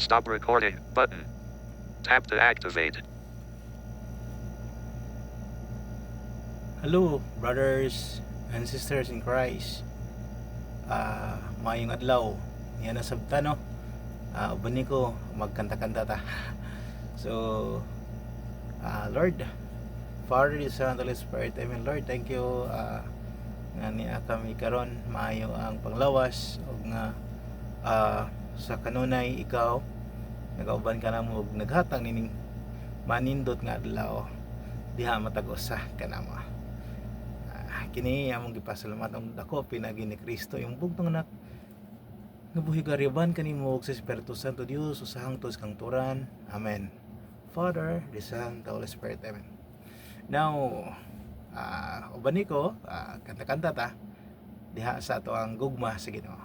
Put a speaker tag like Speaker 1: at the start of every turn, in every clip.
Speaker 1: Stop recording button. Tap to activate.
Speaker 2: Hello, brothers and sisters in Christ. Mayong adlaw. Yan ang sabta, no? Uban ko, magkanta-kanta ta. So, Lord, Father, Son, Holy Spirit, Amen. Lord, thank you nga niya kami karon maayo ang panglawas o nga sa kanunay ikaw nagauban ka na mo naghatang nining manindot nga adlaw diha matag-usa ka na mo. Kini among gipasalamatan dako pinagi ni Kristo yung bugtong anak nabuhi gariban kanimo sa Espiritu Santo Dios usahang tos kang turan. Amen. Father, the Son, the Holy Spirit. Amen. Now, uban ko kanta-kanta ta diha sa ato ang gugma sa Ginoo.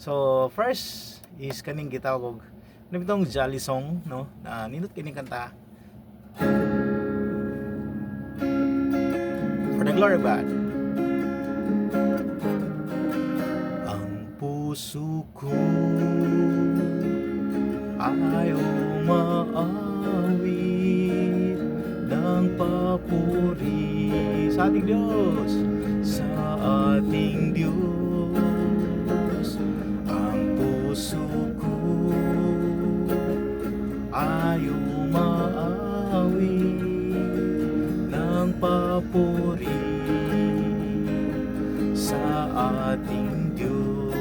Speaker 2: So first is kaning gitawag og nabitong jolly song, no, na nindot kining kanta for the glory of God. Ang puso ko ayaw maawit ng papuri sa ating Diyos, sa ating Diyos. Ang puso ko ayaw maawit ng papuri sa ating Diyos.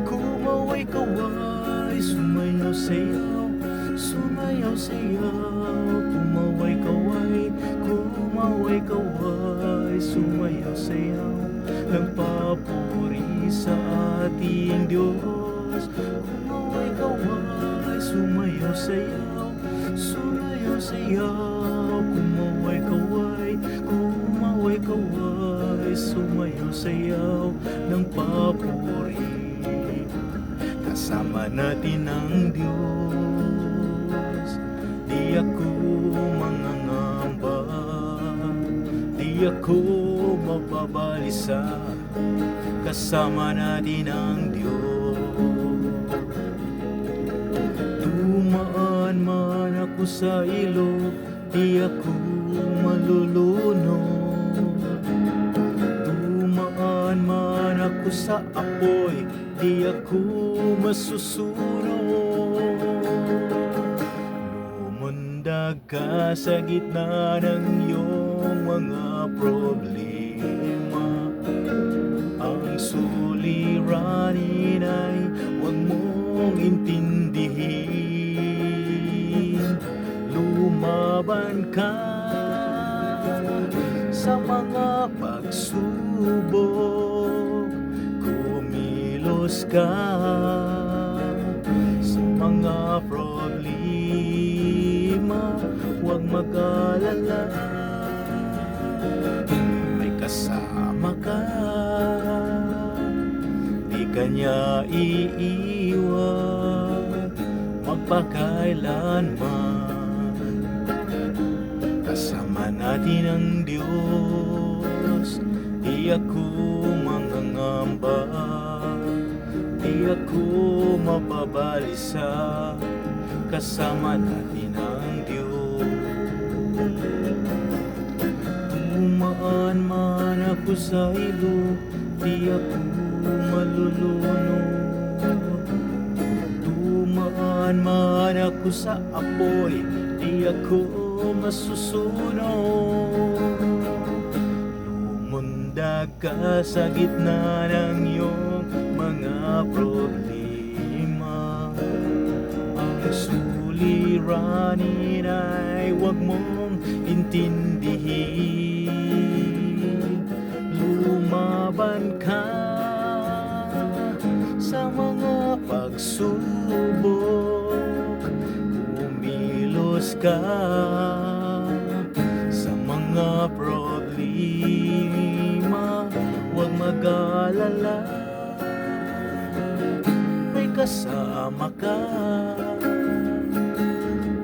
Speaker 2: Kumaway-kaway, sumayaw-sayaw, sumayaw-sayaw. Kumaway-kaway, kumaway-kaway, sumayaw-sayaw, nagpapuri sa ating Diyos. Kumaway-kaway, sumayaw-sayaw, sumayaw-sayaw. Kumaway-kaway, kumaway-kaway, sumayaw-sayaw, nagpapuri. Kasama natin ang Diyos, di ako mangangamba, di ako mababalisa. Kasama natin ang Diyos. Dumaan man ako sa ilog, di ako malulunod. Dumaan man ako sa apoy, di ako masusunog. Lumundag ka sa gitna ng iyong mga problema. Ang suliranin ay huwag mong intindihin. Lumaban ka sa mga pagsubok. Kumilos ka sa mga problema. Huwag mag-alala, may kasama ka, di kanya iiwan magpakailanman. Kasama natin ang Diyos, di ako mangangamba, di ako mababalisa. Kasama natin ang Diyos. Dumaan man ako sa ilog, di ako malulunod. Dumaan man ako sa apoy, di ako masusunog. Lumundag ka sa gitna ng iyong mga problema. Ang suliranin ay huwag mong intindihin. Lumaban ka sa mga pagsubok. Kumilos ka sa mga problema. Huwag mag-alala, may kasama ka,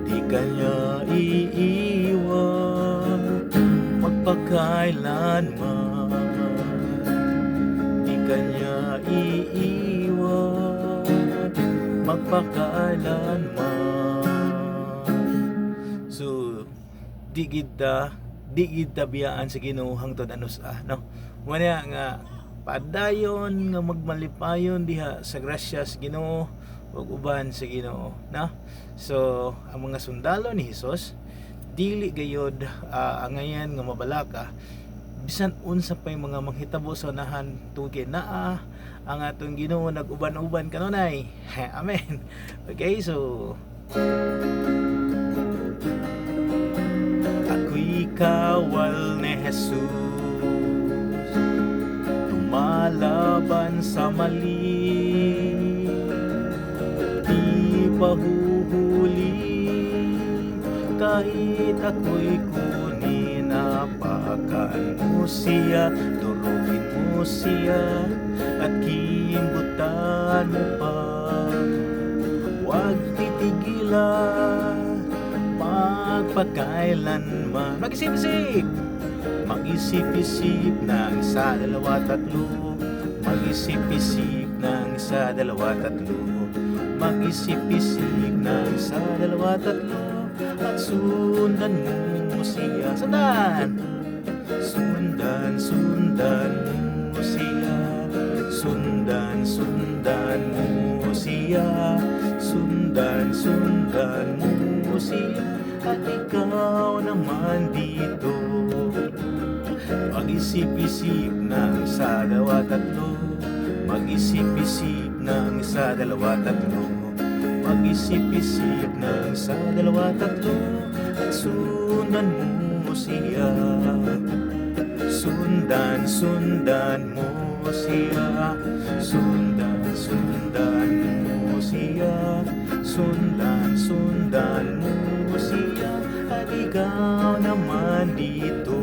Speaker 2: di kanya iiwan magpakailanman. Di kanya iiwan magpakailanman. So di kita biyaan sa Ginoo hangtod anos no. Wala nga padayon nga magmalipayon diha sa grasya sa Ginoo ug uban sa Ginoo, no? So ang mga sundalo ni Hesus dili gayod angayan nga mabalaka bisan unsa pay mga manghitabo sa unahan tungod naa ang atong Ginoo nag-uban-uban kanunay. Amen. Okay, so ako'y kawal ni Jesus, lumalaban sa mali, di pahuhuli, kahit ako'y kunin, apakan mo siya, durugin mo siya, at kimbutan mo pa. Huwag titigilan magpakailanman. Mag-isip-isip, mag-isip-isip ng isa, dalawa, tatlo. Mag-isip-isip ng isa, dalawa, tatlo. Mag-isip-isip ng isa, dalawa, tatlo. At sundan mo siya. Sundan! Sundan mo siya. Sundan mo siya. Sundan mo siya. At ikaw naman dito, mag-isip-isip ng isa, dalawa, tatlo. Mag-isip-isip ng isa, dalawa, tatlo. Mag-isip-isip ng isa, dalawa, tatlo. At sundan mo siya. Sundan mo siya. Sundan mo siya. Sundan mo siya. At ikaw naman dito,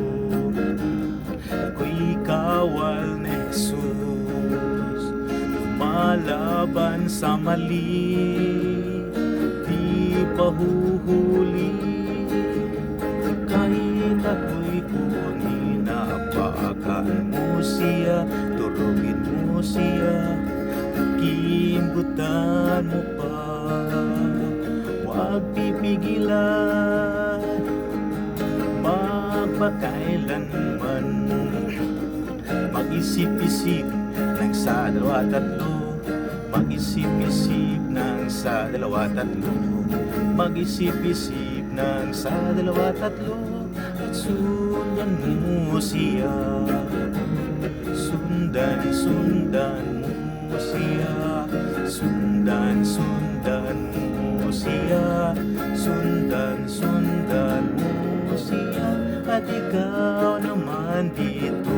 Speaker 2: ako'y kawal ni Jesus, lumalaban sa mali, di pahuhuli, kahit ako'y kunin, apakan mo siya, durugin mo siya, kimbutan mo pa. Huwag pipigilan magpakailanman. Mag-isip-isip ng isa, dalawa, tatlo. Mag-isip-isip ng isa, dalawa, tatlo. Mag-isip-isip ng isa, dalawa, tatlo. At sundan mo siya. Sundan mo siya. Sundan mo siya. Sundan mo siya. At ikaw naman dito,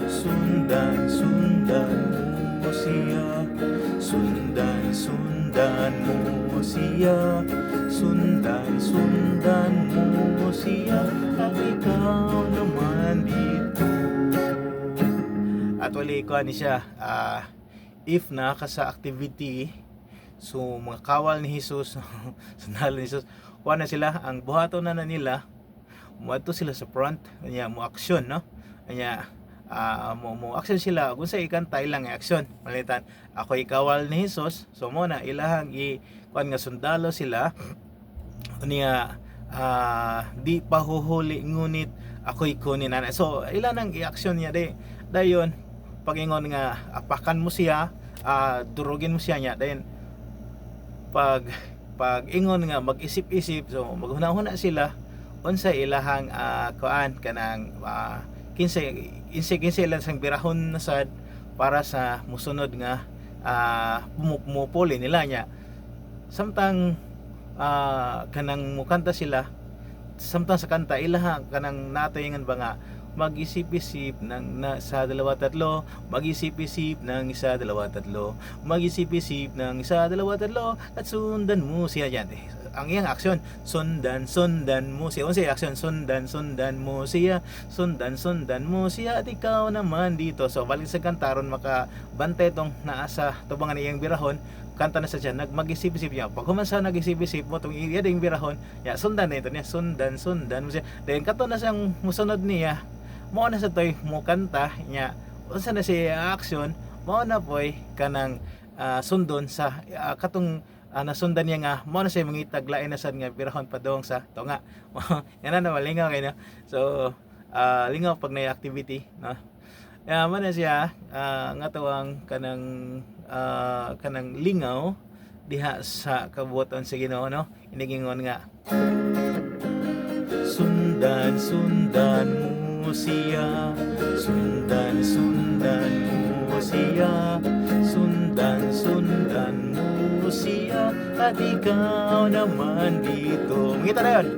Speaker 2: sundan mo siya. Sundan mo siya. Sundan mo siya. At ikaw naman dito. At wali ko ni siya, if na ka sa activity, so mga kawal ni Jesus, sandalo ni Jesus, kuha na sila, ang buhato na nila, muadto sila sa front, kanya mo action, no? Kanya mo action sila, kung sa ikantay lang ang action, malitan, ako ikawal ni Jesus, so mo na ilahang kuan nga sundalo sila, niya di pahuhuli ngunit ako'y kunin na. So ilan ang i-action niya dayon pag-ingon nga apakan mo siya, durugin mo siya niya, then pag ingon nga mag-isip-isip, so maghuna-huna sila unsa ilahang kuan kanang kinsa lang sang birahon na sad para sa musunod nga pumupuli nila niya. Samtang kanang mukanta sila, samtang sa kanta ilahang kanang natayangan ba nga mag-isip-isip ng isa, dalawa, tatlo. Mag-isip-isip ng isa, dalawa, tatlo. Mag-isip-isip ng isa, dalawa, tatlo. At sundan mo siya yan. Ang iyang aksyon, sundan mo siya. Unsa aksyon, sundan mo siya. Sundan mo siya. At ikaw naman dito. So balik sa kantaron makabantay tong naasa tubangan iyang birahon. Kanta na sa siya, mag-isip-isip niya. Pag humansa nag-isip-isip mo itong iya ding birahon, ya, sundan na ito niya. Sundan mo siya. Then kato na siyang musunod niya, mao na sa toy mo kanta niya. Unsa na siya action, mao na poy kanang sundon sa katong nasundan niya nga mo na siya mangitag lain na sad nga pirahon padong sa tunga. Yan na malingaw kay no. So lingaw pag nay activity no. Mo na siya nga tawang kanang lingaw diha sa kabuoton sa Ginoo no. Inigingon nga sundan mo siya, sundan mo siya, sundan mo siya, at ikaw naman dito. Ngita na yun.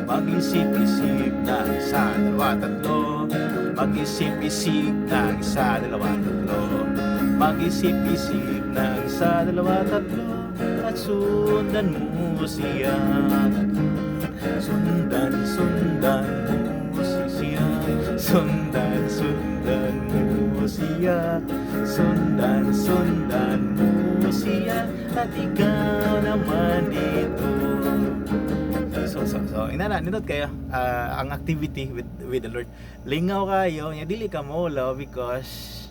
Speaker 2: Mag-isip-isip ng isa, dalawa, tatlo. Mag-isip-isip ng isa, dalawa, tatlo. Mag-isip-isip ng isa, dalawa, tatlo. At sundan mo siya. Sundan mo siya. Sundan mo siya. Sundan mo siya. At ikaw naman dito. So nindot kayo ang activity with the Lord. Lingaw kayo, nya dili ka maulo because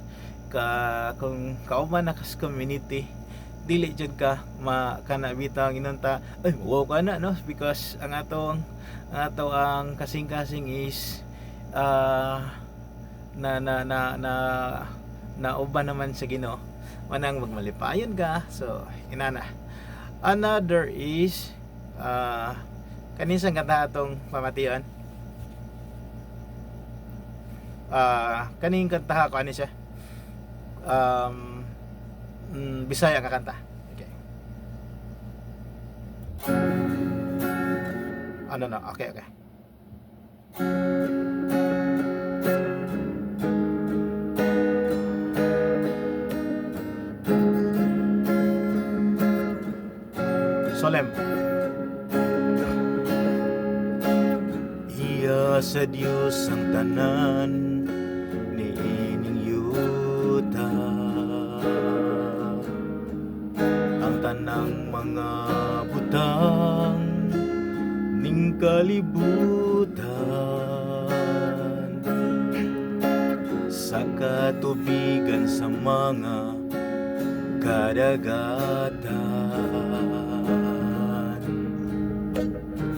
Speaker 2: kung kauman na kas community, dili jud ka kana bitang inunta ay wow ka na no, because ang atong ang kasing-kasing is na uban naman sa Ginoo manang magmalipayon ka. So inana another is kanisang kanta atong pamatian. Kaning kanta ko ani siya. Bisaya ka kanta. Okay. No. Okay. Solemn. Iya sa Dios ang tanan ni ining yuta, ang tanang mga butang ning kalibutan, sa katubigan sa mga kadagatan,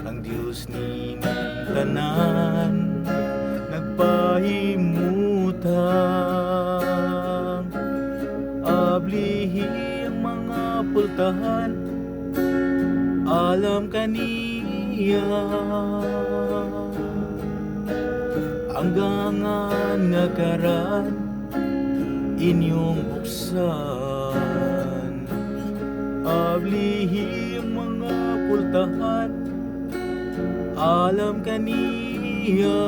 Speaker 2: ang Diyos ni tanan nagpahimutang, ablihi ang mga pultahan, alam kaniya ang gangan nga karan inyong buksan, ablihi ang mga pultahan, alam kaniya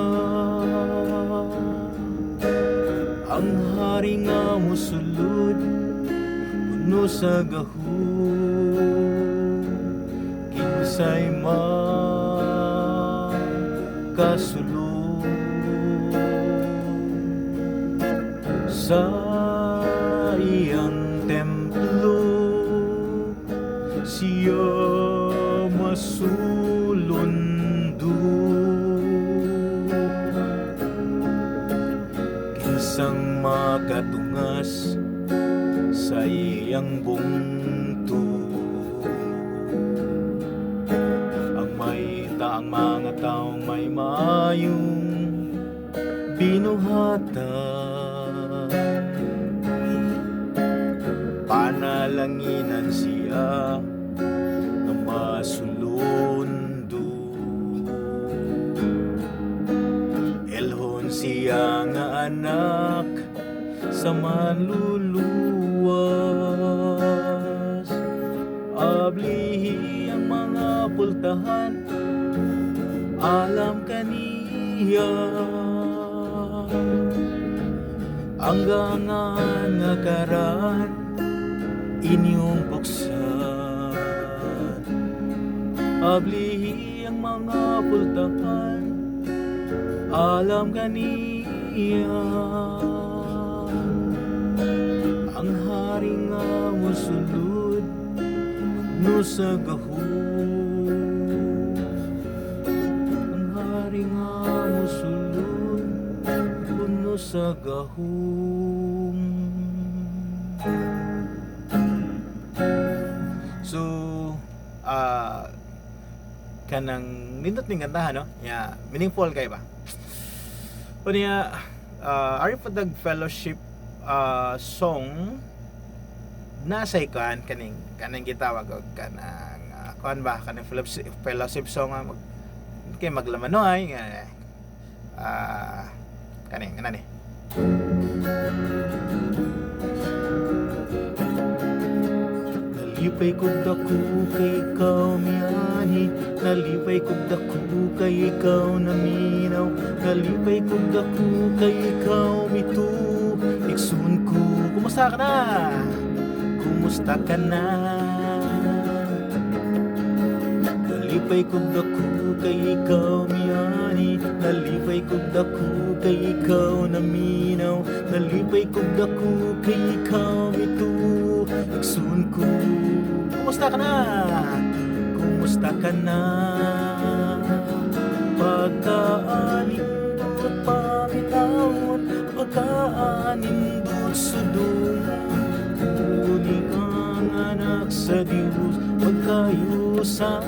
Speaker 2: ang hari nga mosulod uno sa gahom, kinsay makasulod sa iyang templo, siya masulondo, kinsang makatungas sa iyang bungto, ang may taang mga taong may maayong binuhatan, panalanginan siya na masulundo, elhon siya nga anak sa manluluwas, ablihi ang mga pultahan, alam kaniya ang gangan nga karan inyong buksan, ablihi ang mga pultahan, alam kaniya ang hari nga mosulod no sa gahom, ang hari nga mosulod no sa gahom. So kanang nindot ning kantahan no, ya meaningful kay ba. O niya ari padag fellowship song nasa ikan kanang gitawag og kanang kuan ba kanang fellowship song kay maglamanoy nga kaning ana ni. Nalipay kog dako kay ikaw miani, nalipay kog dako kay ikaw naminaw, nalipay kog dako kay ikaw mitu. Iksun ko, kumusta ka na? Kumusta ka na? Nalipay kog dako kay ikaw miani, nalipay kog dako kay ikaw naminaw, nalipay kog dako kay ikaw mitu. Iksun ko, kumusta ka na? Kumusta ka na? Pagkaanindot pamitawon, pagkaanindot sudong, kuning ang anak sa Diyos magkayusan.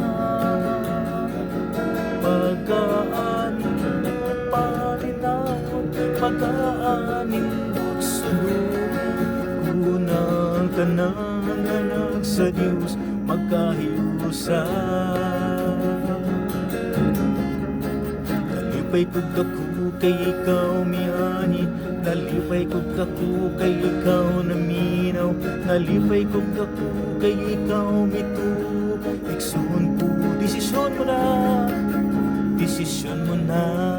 Speaker 2: Pagkaanindot pamitawon, pagkaanindot sudong, kunang tanang anak sa Diyos magkahiusan. Nalipay kog dako kay ikaw miani, nalipay kog dako kay ikaw naminaw, nalipay kog dako kay ikaw mitu. Iksun ko, desisyon mo na, desisyon mo na.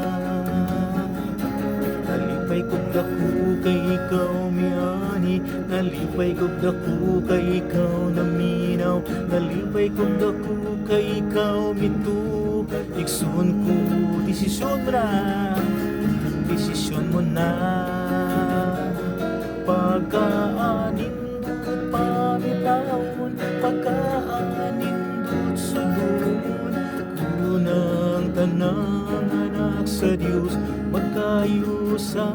Speaker 2: Nalipay kog dako kay ikaw miani, nalipay kog dako kay ikaw naminaw, nalipay kog dako kay ikaw mitu. Iksun ko, desisyon mo na, desisyon mo na. Pagkaanindot pamitawon, pagkaanindot sudon, kunang tanang anak sa Diyos magkayusan.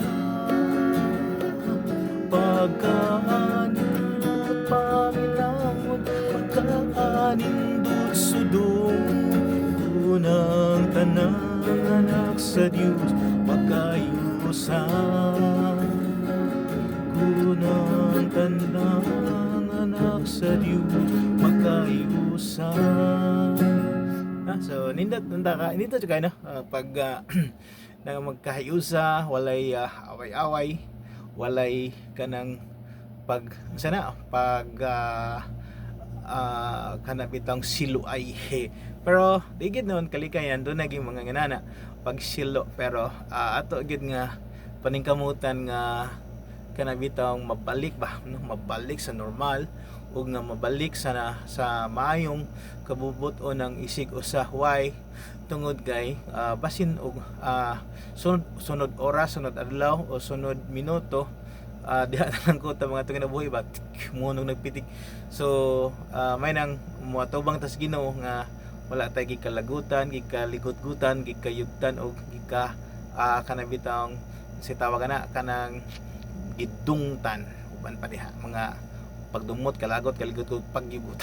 Speaker 2: Pagkaanindot pamitawon, pagkaanindot sudon, kunang tanang anak sa Diyos magkayusan. Kunang tanang anak sa Diyos magkayusan. So nindot kay no pag nang magkahayusa, walay away-away, walay kanang pag sana pag kanabitang siluay. Pero digid noon kalikayan doon naging mga nganana pag silo, pero ato gid nga paningkamutan nga kanabitang mabalik ba no, mabalik sa normal ug nga mabalik sa maayong kabubuton ng isig usa. Why? Tungod kay basin og sunod oras, sunod adlaw o sunod minuto diha lang ko ta mga tungod buhi ba munong nagpitik. So may nang moatubang tas Ginoo nga wala tay gikalagutan, gikaligot-gutan, gikayugtan o gika kanabitang si tawag na kanang gidungtan uban pa diha mga pagdumot, kalagot, kaligot ko paggibot.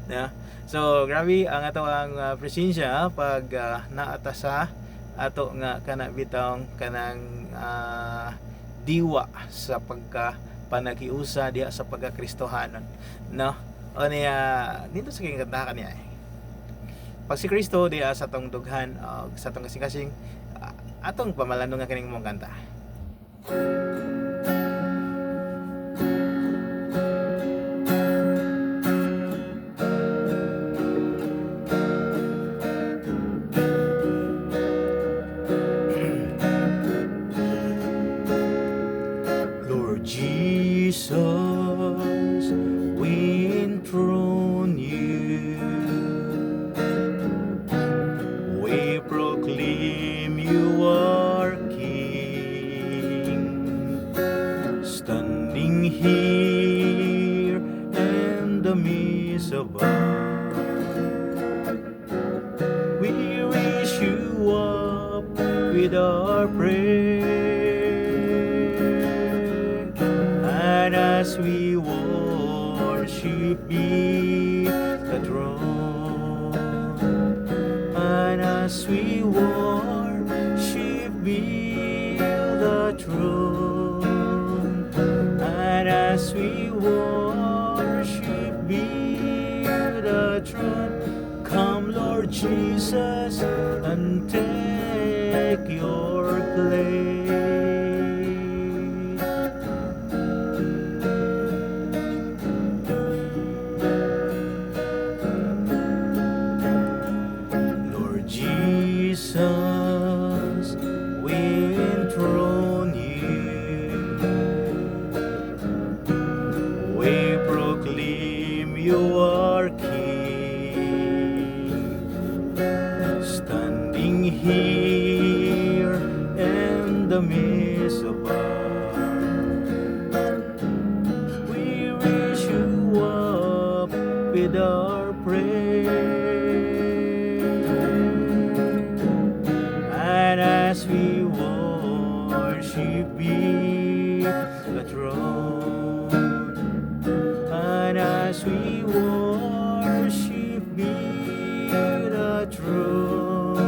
Speaker 2: Na? So grabe ang ato ang presensya pag naatasa ato nga kanabitang kanang diwa sa pagka panagiusa diha sa pagkakristohanon, no? O niya dito sa kinkantahan niya pag si Kristo diha sa tong dughan sa tong kasing-kasing atong pamalandong nga kining mong kanta. Lord Jesus, we enthrone you, we proclaim you are King, standing here in the midst of us. We raise you up with our prayer, and as we worship you, throne. And as we worship build the throne, and as we worship build the throne, come Lord Jesus and take your place. Lord Jesus, we enthrone you. We proclaim you are King, standing here in the midst of us. We raise you up with our praise. And as we worship the throne, and as we worship the throne,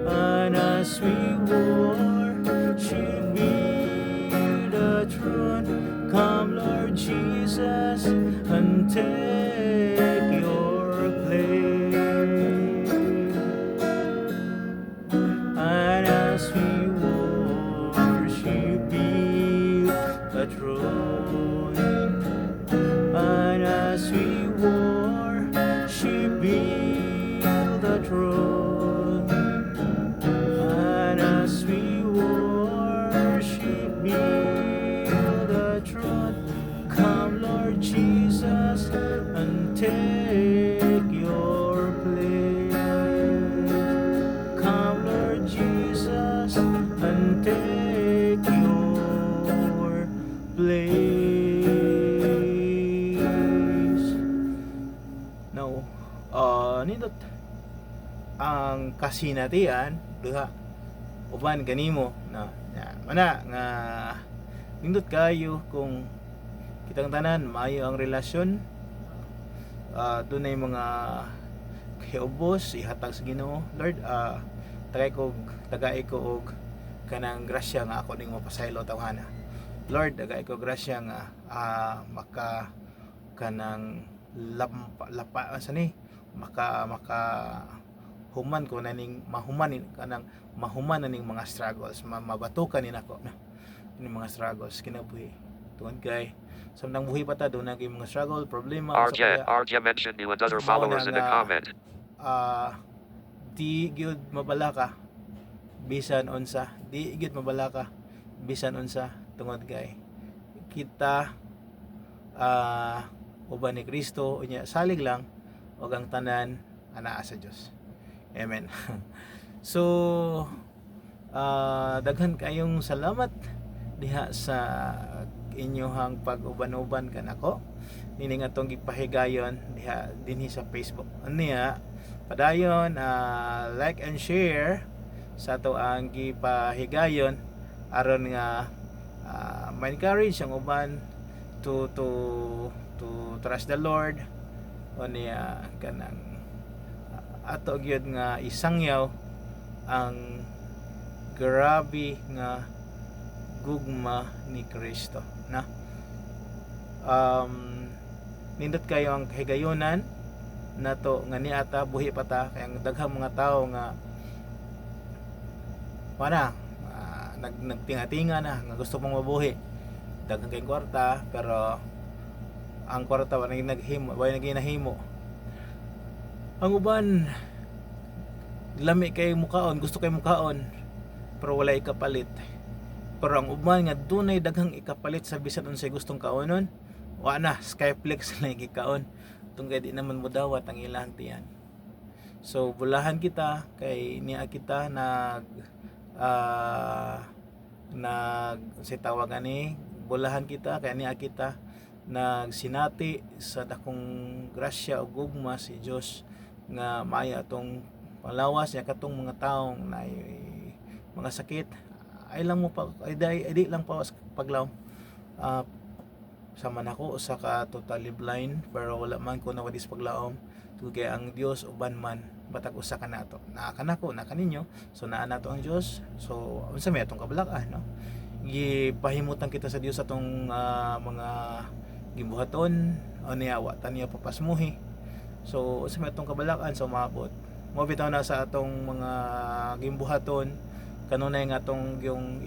Speaker 2: and as we worship the throne, come Lord Jesus and take your place. And as we worship the throne, and as we worship the throne, and as we worship the throne, come Lord Jesus and take your place. Come Lord Jesus and take your place. Now, nindot ang kasinatian duha uban kanimo na mana nga nindot kayo kung kitang tanan maayo ang relasyon, dunay mga kiubos ihatag sa Ginoo. Lord, tagay ko og kanang grasya nga ako ning mapasaylo tawhana. Lord, tagay ko grasya nga maka kanang lapa sani maka human ko naning mahuman kanang mahuman ning mga struggles, mabatukan ni nako na ini mga struggles kinabuhi tungod kay samtang buhi pa ta do na mga struggle problema
Speaker 1: RJ mentioned you and other followers in the comment.
Speaker 2: Di gyud mabala ka bisan unsa, di gyud mabala ka bisan unsa tungod kay kita uban ni Kristo unya salig lang og ang tanan anaa sa Dios. Amen. So daghan kayong salamat diha sa inyohang pag-uban-uban kanako nining atong gipahigayon diha dinhi sa Facebook. Aniya padayon like and share sa ato ang gipahigayon aron nga ma-encourage ang uban to trust the Lord o niya kanang ato gyud nga isangyaw ang grabe nga gugma ni Kristo na nindot kayo ang kahigayonan nato nga niata buhi pa ta kay ang daghang mga tao nga nagtinga-tinga na nga gusto pong mabuhi daghang kay kwarta pero ang kwarta wa naghimo ang uban lami kay mukaon gusto kay mukaon pero wala ikapalit. Pero ang uban nga dunay daghang ikapalit sa bisan unsay gustong kaonon, wa na Skyflex na gikaon tungod di naman mudawat ang ilang tiyan. So bulahan kita kay niya kita si tawag ani bulahan kita kay niya kita nagsinati sa dakong grasya o gugma si Dios nga maaya atong panglawas niya katong mga taong na mga sakit ay lang mo pa ay di lang pa paglaw sama nako usa ka totally blind pero wala man ko nawadis paglaom tugay ang Dios uban man batag usa ka nato naa kanako na kaninyo so naa nato ang Dios so unsa may atong kabalak-an no gipahimutan kita sa Dios atong mga gimbuhaton o niya wa taniya papasmuhi so unsa may atong kabalak-an so maabot mo bitaw na sa atong mga gimbuhaton kanunay nga atong yung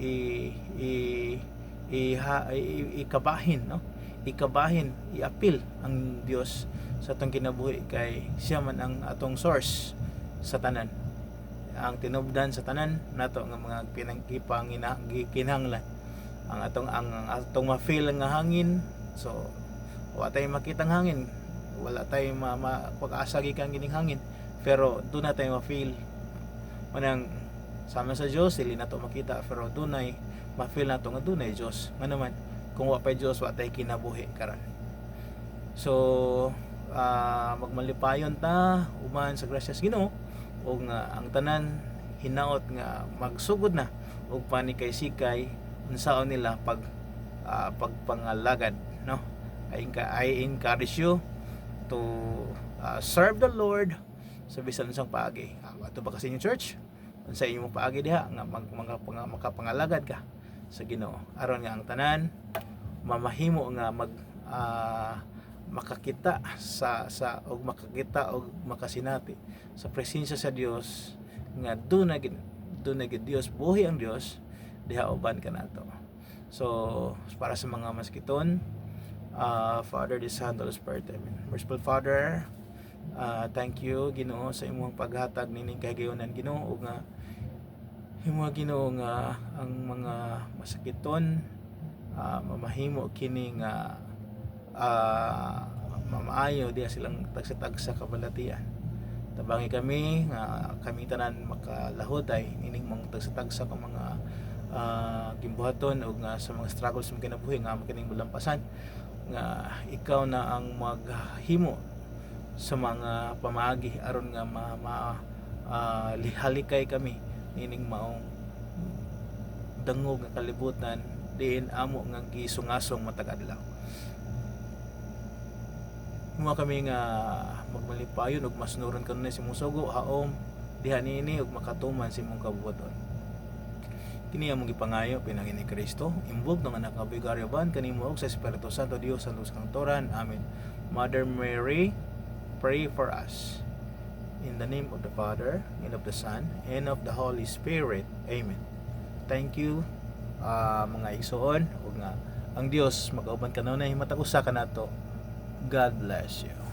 Speaker 2: ikabahin no ikabahin iapil ang Dios sa atong kinabuhi kay siya man ang atong source sa tanan ang tinubdan sa tanan nato nga mga kinahanglan ang atong ma-feel nga hangin so wa tay makitang hangin wala tay pag-asa gikan gining hangin pero doon na tayo ma-feel manang sama sa Diyos dili nato makita pero dunay ma-feel nato nga dunay Diyos nga naman kung wa pay Diyos wa tay kinabuhi karon so magmalipayon ta uman sa grasyas Ginoo ug nga ang tanan hinaot nga magsugod na ug pani kay sikay unsaon nila pagpangalagad no I encourage you to serve the Lord sa bisan unsang paagi ato ba kasi yung church unsa imong paagi diha nga makapangalagad ka sa Ginoo aron nga ang tanan mamahimo nga makakita og makakita og makasinati sa presensya sa Dios nga dunay gid Dios buhi ang Dios diha uban kanato so para sa mga maskiton Father, the Son, the Holy Spirit amen merciful Father thank you Ginoo sa imong paghatag nining kahigayonan Ginoo ug nga himo Ginoo nga ang mga masakiton mamahimo kini nga mamaayo diya silang tagsatag sa kabalatian tabangi kami nga kami tanan makalahoday nining mga tagsatag sa mga gimbuhaton o nga sa mga struggles sa kinabuhi nga makining mulampasan nga ikaw na ang maghimo sa mga pamaagi aron nga lihalikay kami nining maong dangog nga kalibutan diin amo nga gisungasong matag adlaw mo kami nga magmalipayon ug masnuron kanunay si mong sugo haom diha niini ug makatuman si mong kabuhaton kini among gipangayo pinangin ni Kristo imbog ng anak nga bigaryaban kanimo ug sa Espiritu Santo Dios sa kantoran amen Mother Mary pray for us in the name of the Father and of the Son and of the Holy Spirit amen thank you mga igsoon ug nga ang Dios mag-auban kanunay matag usa kanato God bless you.